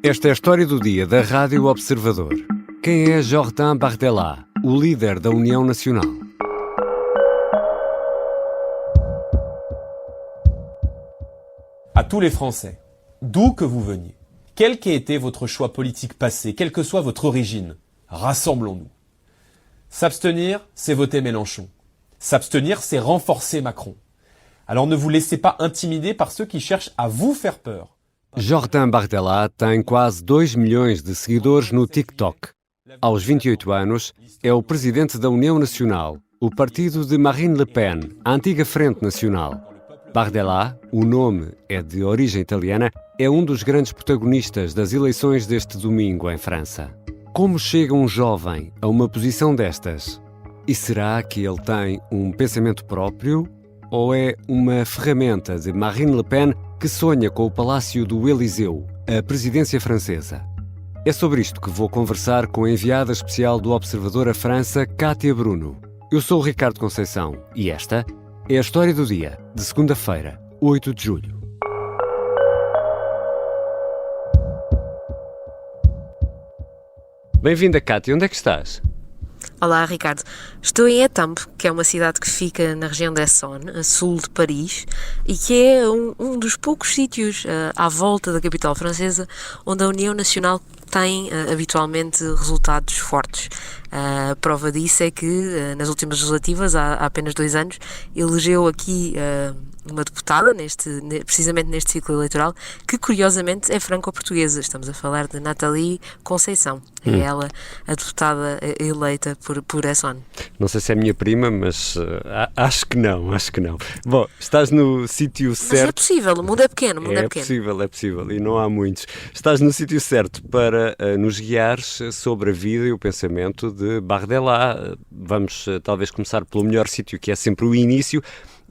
Esta é a história do dia da Rádio Observador. Quem é Jordan Bardella, o líder da União Nacional? À tous les Français, d'où que vous veniez, quel qu'ait été votre choix politique passé, quelle que soit votre origine, rassemblons-nous. S'abstenir, c'est voter Mélenchon. S'abstenir, c'est renforcer Macron. Alors ne vous laissez pas intimider par ceux qui cherchent à vous faire peur. Jordan Bardella tem quase 2 milhões de seguidores no TikTok. Aos 28 anos, é o presidente da União Nacional, o partido de Marine Le Pen, a antiga Frente Nacional. Bardella, o nome é de origem italiana, é um dos grandes protagonistas das eleições deste domingo em França. Como chega um jovem a uma posição destas? E será que ele tem um pensamento próprio? Ou é uma ferramenta de Marine Le Pen que sonha com o Palácio do Eliseu, a presidência francesa? É sobre isto que vou conversar com a enviada especial do Observador à França, Cátia Bruno. Eu sou o Ricardo Conceição e esta é a história do dia, de segunda-feira, 8 de julho. Bem-vinda, Cátia. Onde é que estás? Olá, Ricardo. Estou em Étampes, que é uma cidade que fica na região d'Essonne, a sul de Paris, e que é um dos poucos sítios à volta da capital francesa onde a União Nacional tem habitualmente resultados fortes. A prova disso é que nas últimas legislativas, há apenas 2 anos, elegeu aqui uma deputada, precisamente neste ciclo eleitoral, que curiosamente é franco-portuguesa. Estamos a falar de Nathalie Conceição. É ela a deputada eleita por Essonne. Não sei se é minha prima, mas acho que não. Bom, estás no sítio certo. Mas é possível, o mundo é pequeno. É possível e não há muitos. Estás no sítio certo para nos guiares sobre a vida e o pensamento de Bardella. Vamos talvez começar pelo melhor sítio, que é sempre o início.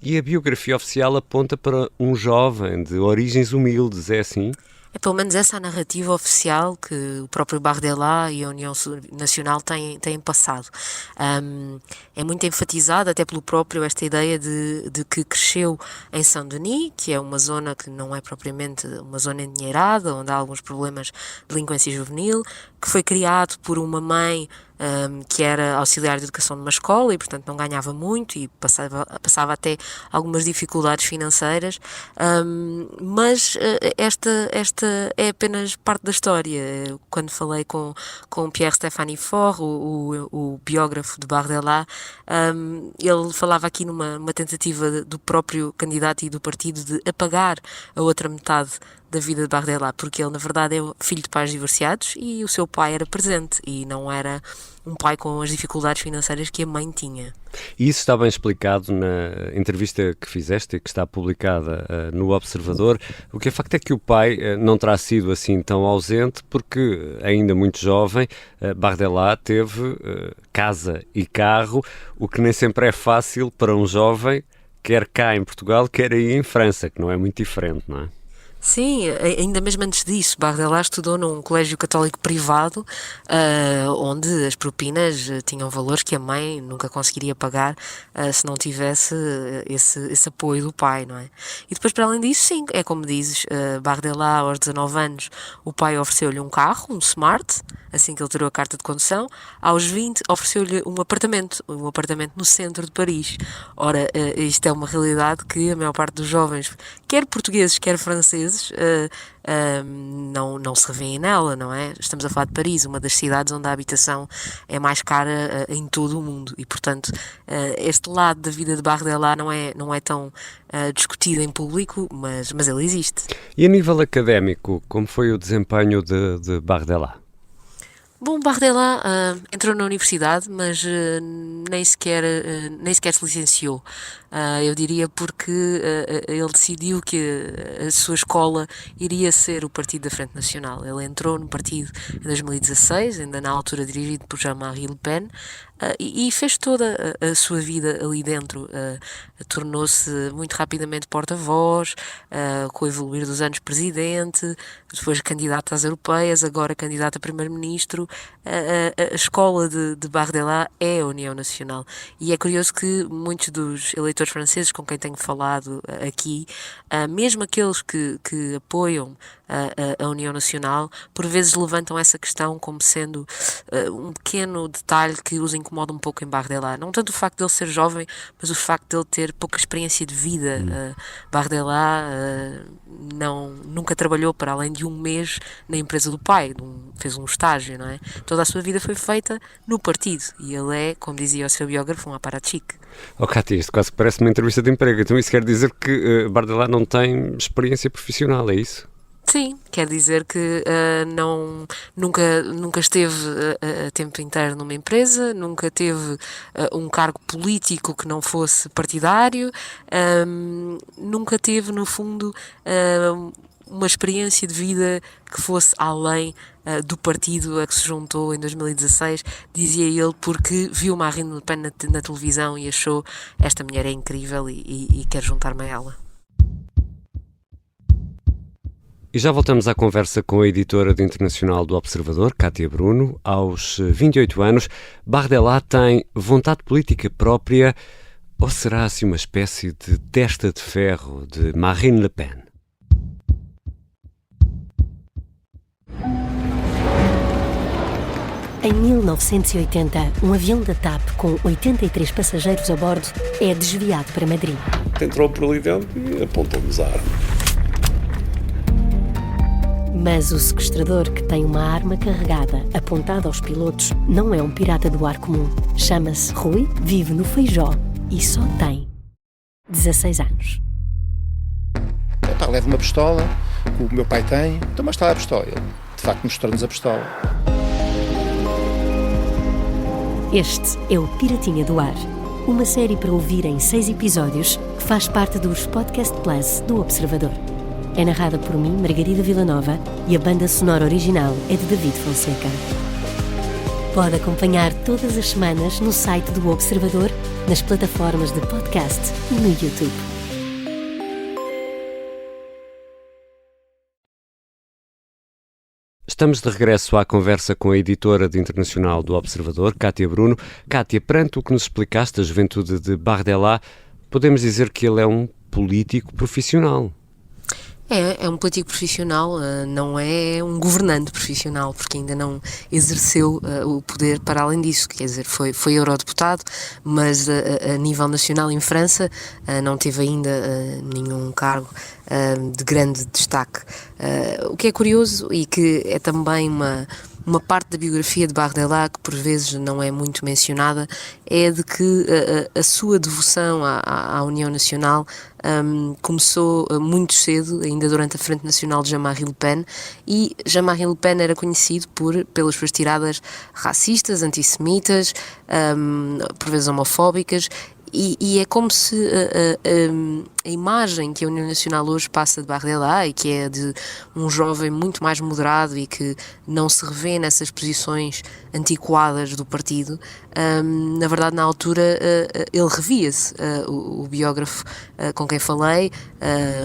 E a biografia oficial aponta para um jovem de origens humildes, é assim? É pelo menos essa a narrativa oficial que o próprio Bardella e a União Nacional têm passado. É muito enfatizada até pelo próprio esta ideia de que cresceu em Saint-Denis, que é uma zona que não é propriamente uma zona endinheirada, onde há alguns problemas de delinquência juvenil, que foi criado por uma mãe que era auxiliar de educação numa escola e, portanto, não ganhava muito e passava até algumas dificuldades financeiras, mas esta é apenas parte da história. Quando falei com Pierre-Stéphane Faure, o biógrafo de Bardella, ele falava aqui numa tentativa do próprio candidato e do partido de apagar a outra metade da vida de Bardella, porque ele, na verdade, é filho de pais divorciados e o seu pai era presente e não era um pai com as dificuldades financeiras que a mãe tinha. E isso está bem explicado na entrevista que fizeste e que está publicada no Observador. O que é facto é que o pai não terá sido assim tão ausente porque, ainda muito jovem, Bardella teve casa e carro, o que nem sempre é fácil para um jovem, quer cá em Portugal, quer aí em França, que não é muito diferente, não é? Sim, ainda mesmo antes disso, Bardella estudou num colégio católico privado, onde as propinas tinham valores que a mãe nunca conseguiria pagar se não tivesse esse apoio do pai, não é? E depois, para além disso, sim, é como dizes, Bardella, aos 19 anos, o pai ofereceu-lhe um carro, um Smart, assim que ele tirou a carta de condução. Aos 20, ofereceu-lhe um apartamento no centro de Paris. Ora, isto é uma realidade que a maior parte dos jovens, quer portugueses, quer franceses, não se revêem nela, não é? Estamos a falar de Paris, uma das cidades onde a habitação é mais cara em todo o mundo e, portanto, este lado da vida de Bardella não é tão discutido em público, mas ele existe. E a nível académico, como foi o desempenho de Bardella? Bom, Bardella entrou na universidade, mas nem sequer se licenciou. Eu diria porque ele decidiu que a sua escola iria ser o Partido da Frente Nacional. Ele entrou no partido em 2016, ainda na altura dirigido por Jean-Marie Le Pen, e fez toda a sua vida ali dentro. Tornou-se muito rapidamente porta-voz, com o evoluir dos anos presidente, depois candidato às europeias, agora candidato a primeiro-ministro. A escola de Bardella é a União Nacional. E é curioso que muitos dos eleitores franceses com quem tenho falado aqui, mesmo aqueles que apoiam a União Nacional, por vezes levantam essa questão como sendo um pequeno detalhe que os incomoda um pouco em Bardella. Não tanto o facto de ele ser jovem, mas o facto de ele ter pouca experiência de vida. Bardella nunca trabalhou para além de um mês na empresa do pai, fez um estágio, não é? Toda a sua vida foi feita no partido e ele é, como dizia o seu biógrafo, um apparatchik. Oh, Cátia, isto quase que parece uma entrevista de emprego. Então isso quer dizer que Bardella não tem experiência profissional, é isso? Sim, quer dizer que nunca esteve a tempo inteiro numa empresa, nunca teve um cargo político que não fosse partidário, nunca teve, no fundo, uma experiência de vida que fosse além do partido a que se juntou em 2016, dizia ele, porque viu Marine Le Pen na televisão e achou esta mulher é incrível e quer juntar-me a ela. E já voltamos à conversa com a editora de internacional do Observador, Cátia Bruno. Aos 28 anos, Bardella tem vontade política própria ou será assim uma espécie de testa de ferro de Marine Le Pen? Em 1980, um avião da TAP com 83 passageiros a bordo é desviado para Madrid. Entrou por ali dentro e apontou-nos a arma. Mas o sequestrador, que tem uma arma carregada apontada aos pilotos, não é um pirata do ar comum. Chama-se Rui, vive no Feijó e só tem 16 anos. Leva uma pistola, que o meu pai tem, então mas está a pistola. Ele, de facto, mostrou-nos a pistola. Este é o Piratinha do Ar, uma série para ouvir em 6 episódios que faz parte dos Podcast Plus do Observador. É narrada por mim, Margarida Villanova, e a banda sonora original é de David Fonseca. Pode acompanhar todas as semanas no site do Observador, nas plataformas de podcast e no YouTube. Estamos de regresso à conversa com a editora de internacional do Observador, Cátia Bruno. Cátia, perante o que nos explicaste da juventude de Bardella, podemos dizer que ele é um político profissional. É um político profissional, não é um governante profissional, porque ainda não exerceu o poder para além disso, quer dizer, foi eurodeputado, mas a nível nacional em França não teve ainda nenhum cargo de grande destaque. O que é curioso e que é também uma parte da biografia de Bardella que por vezes não é muito mencionada é de que a sua devoção à União Nacional começou muito cedo, ainda durante a Frente Nacional de Jean-Marie Le Pen, e Jean-Marie Le Pen era conhecido pelas suas tiradas racistas, antissemitas, por vezes homofóbicas, e é como se a imagem que a União Nacional hoje passa de Bardella, e que é de um jovem muito mais moderado e que não se revê nessas posições antiquadas do partido, na verdade na altura ele revia-se. O biógrafo com quem falei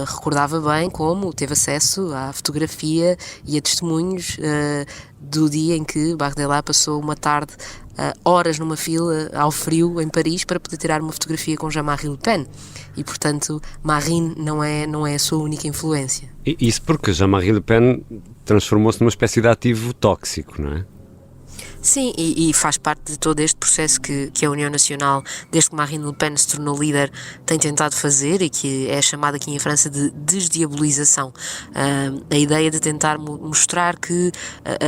recordava bem como teve acesso à fotografia e a testemunhos do dia em que Bardella passou uma tarde horas numa fila ao frio em Paris para poder tirar uma fotografia com Jean-Marie Le Pen, e portanto Marine não é a sua única influência. Isso porque Jean-Marie Le Pen transformou-se numa espécie de ativo tóxico, não é? Sim, e faz parte de todo este processo que a União Nacional, desde que Marine Le Pen se tornou líder, tem tentado fazer, e que é chamada aqui em França de desdiabolização. A ideia de tentar mostrar que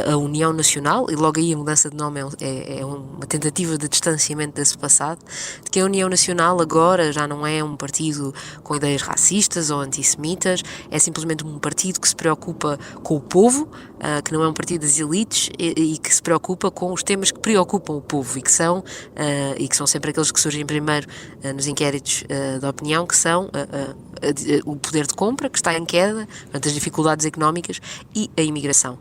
a União Nacional, e logo aí a mudança de nome é uma tentativa de distanciamento desse passado, de que a União Nacional agora já não é um partido com ideias racistas ou antissemitas, é simplesmente um partido que se preocupa com o povo, que não é um partido das elites, e que se preocupa com os temas que preocupam o povo e que são sempre aqueles que surgem primeiro nos inquéritos de opinião, que são o poder de compra, que está em queda, portanto, as dificuldades económicas e a imigração.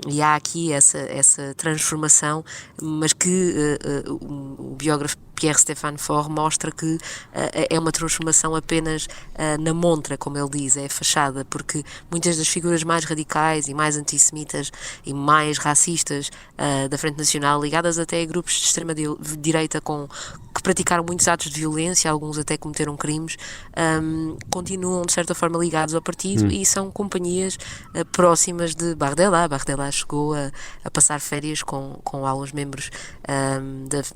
E há aqui essa transformação, mas que o biógrafo Pierre-Stéphane Faure mostra que é uma transformação apenas na montra, como ele diz, é a fachada, porque muitas das figuras mais radicais e mais antissemitas e mais racistas da Frente Nacional, ligadas até a grupos de extrema-direita que praticaram muitos atos de violência, alguns até cometeram crimes, continuam de certa forma ligados ao partido e são companhias próximas de Bardella. Bardella chegou a passar férias com alguns membros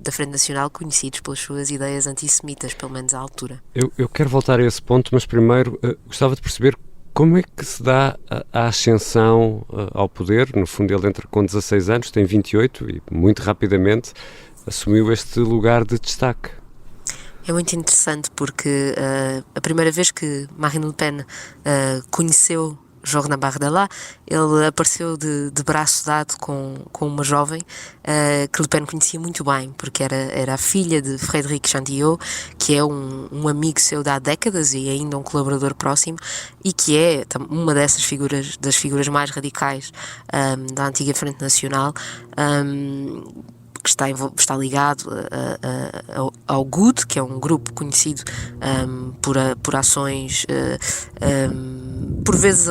da Frente Nacional conhecidos pelas suas ideias antissemitas, pelo menos à altura. Eu quero voltar a esse ponto, mas primeiro gostava de perceber como é que se dá a ascensão ao poder. No fundo, ele entra com 16 anos, tem 28 e muito rapidamente assumiu este lugar de destaque. É muito interessante porque a primeira vez que Marine Le Pen conheceu Jorna Bardella, ele apareceu de braço dado com uma jovem que Le Pen conhecia muito bem, porque era a filha de Frédéric Chandillot, que é um amigo seu de há décadas e ainda um colaborador próximo, e que é uma das figuras mais radicais da antiga Frente Nacional, que está ligado ao GUD, que é um grupo conhecido por ações, por vezes,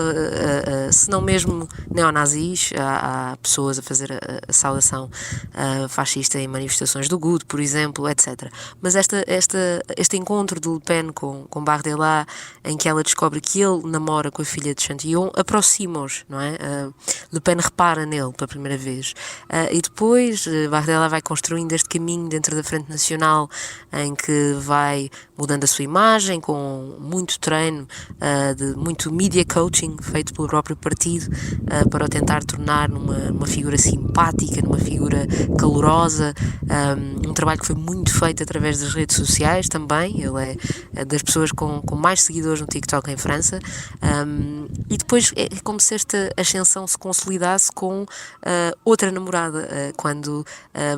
se não mesmo neonazis. Há pessoas a fazer a saudação fascista em manifestações do GUD, por exemplo, etc. Mas este encontro de Le Pen com Bardella, em que ela descobre que ele namora com a filha de Chantillon, aproxima-os, não é? Le Pen repara nele pela primeira vez. E depois Bardella vai construindo este caminho dentro da Frente Nacional, em que vai mudando a sua imagem, com muito treino, muito media coaching feito pelo próprio partido, para o tentar tornar numa figura simpática, numa figura calorosa, um trabalho que foi muito feito através das redes sociais também. Ele é das pessoas com mais seguidores no TikTok em França, e depois é como se esta ascensão se consolidasse com outra namorada, quando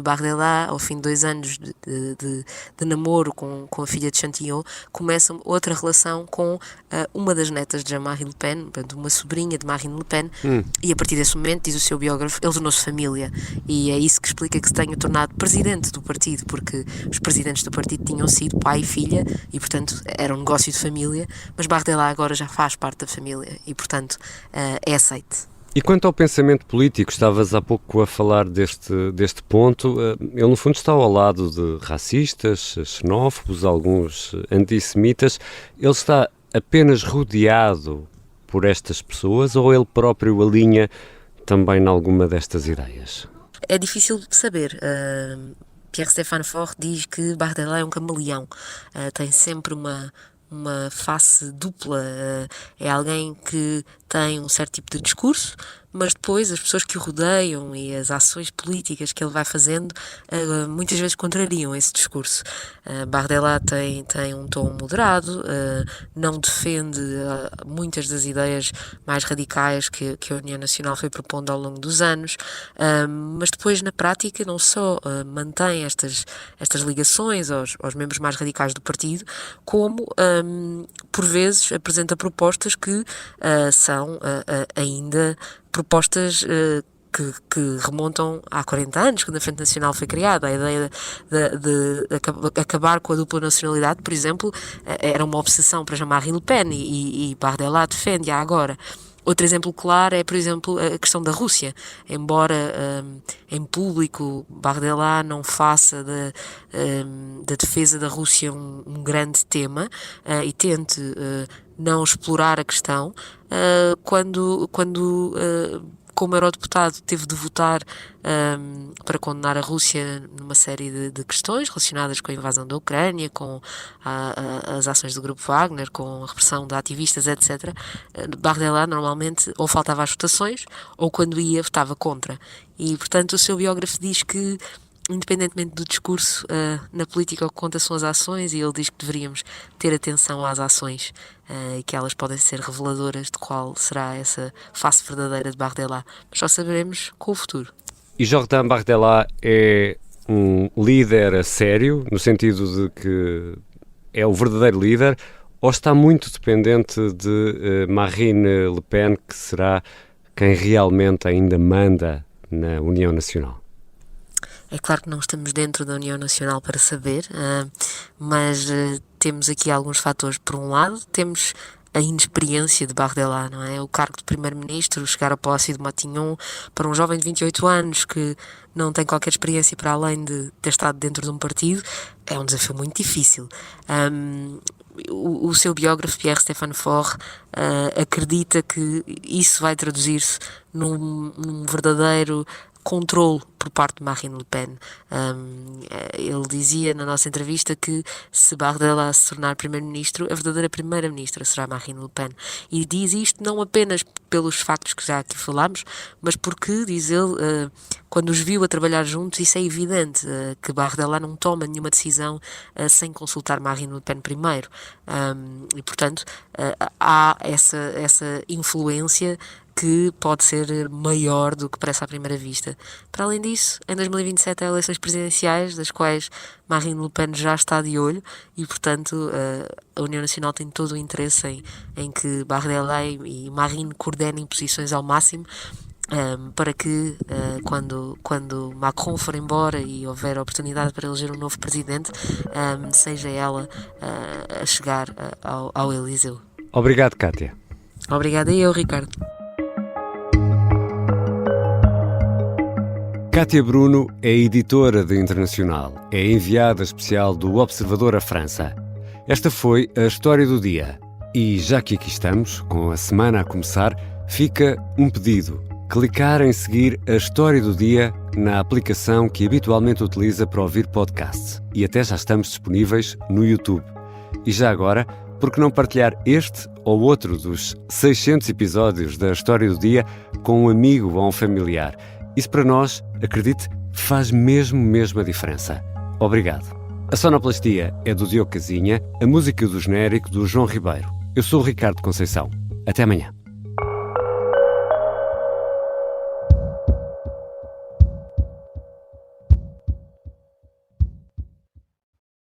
Bardella, ao fim de 2 anos de namoro com a filha de Chantillon, começa outra relação com uma das netas de Jean-Marie Le Pen, portanto, uma sobrinha de Marine Le Pen, e a partir desse momento, diz o seu biógrafo, ele tornou-se família, e é isso que explica que se tenha tornado presidente do partido, porque os presidentes do partido tinham sido pai e filha, e portanto era um negócio de família, mas Bardella agora já faz parte da família, e portanto é aceite. E quanto ao pensamento político, estavas há pouco a falar deste ponto, ele no fundo está ao lado de racistas, xenófobos, alguns antissemitas. Ele está apenas rodeado por estas pessoas ou ele próprio alinha também em alguma destas ideias? É difícil saber. Pierre-Stéphane Faure diz que Bardella é um camaleão, tem sempre uma face dupla, é alguém que tem um certo tipo de discurso, mas depois as pessoas que o rodeiam e as ações políticas que ele vai fazendo muitas vezes contrariam esse discurso. Bardella tem um tom moderado, não defende muitas das ideias mais radicais que a União Nacional foi propondo ao longo dos anos, mas depois na prática não só mantém estas ligações aos membros mais radicais do partido, como por vezes apresenta propostas que são ainda propostas que remontam há 40 anos, quando a Frente Nacional foi criada. A ideia de acabar com a dupla nacionalidade, por exemplo, era uma obsessão para Jean-Marie Le Pen, e Bardella defende-a agora. Outro exemplo claro é, por exemplo, a questão da Rússia. Embora em público Bardella não faça da defesa da Rússia um grande tema, e tente não explorar a questão, quando como eurodeputado teve de votar para condenar a Rússia numa série de questões relacionadas com a invasão da Ucrânia, com as ações do grupo Wagner, com a repressão de ativistas, etc. Bardella normalmente ou faltava às votações ou quando ia votava contra. E portanto o seu biógrafo diz que, independentemente do discurso, na política o que conta são as ações, e ele diz que deveríamos ter atenção às ações e que elas podem ser reveladoras de qual será essa face verdadeira de Bardella, mas só saberemos com o futuro. E Jordan Bardella é um líder a sério, no sentido de que é o verdadeiro líder, ou está muito dependente de Marine Le Pen, que será quem realmente ainda manda na União Nacional? É claro que não estamos dentro da União Nacional para saber, mas temos aqui alguns fatores. Por um lado, temos a inexperiência de Bardella, não é? O cargo de primeiro-ministro, chegar ao Palácio de Matignon, para um jovem de 28 anos que não tem qualquer experiência para além de ter estado dentro de um partido, é um desafio muito difícil. O seu biógrafo, Pierre-Stéphane Faure, acredita que isso vai traduzir-se num verdadeiro controle por parte de Marine Le Pen. Ele dizia na nossa entrevista que se Bardella se tornar primeiro-ministro, a verdadeira primeira-ministra será Marine Le Pen. E diz isto não apenas pelos factos que já aqui falámos, mas porque, diz ele, quando os viu a trabalhar juntos, isso é evidente, que Bardella não toma nenhuma decisão sem consultar Marine Le Pen primeiro. E, portanto, há essa influência que pode ser maior do que parece à primeira vista. Para além disso, em 2027 há eleições presidenciais, das quais Marine Le Pen já está de olho e, portanto, a União Nacional tem todo o interesse em que Bardella e Marine coordenem posições ao máximo, para que quando Macron for embora e houver oportunidade para eleger um novo presidente, seja ela a chegar ao Elyseu. Obrigado, Kátia. Obrigada eu, Ricardo. Kátia Bruno é editora de Internacional, é enviada especial do Observador à França. Esta foi a história do dia. E já que aqui estamos, com a semana a começar, fica um pedido: clicar em seguir a história do dia na aplicação que habitualmente utiliza para ouvir podcasts. E até já estamos disponíveis no YouTube. E já agora, por que não partilhar este ou outro dos 600 episódios da história do dia com um amigo ou um familiar? Isso para nós, acredite, faz mesmo a diferença. Obrigado. A sonoplastia é do Diogo Casinha, a música do genérico do João Ribeiro. Eu sou o Ricardo Conceição. Até amanhã.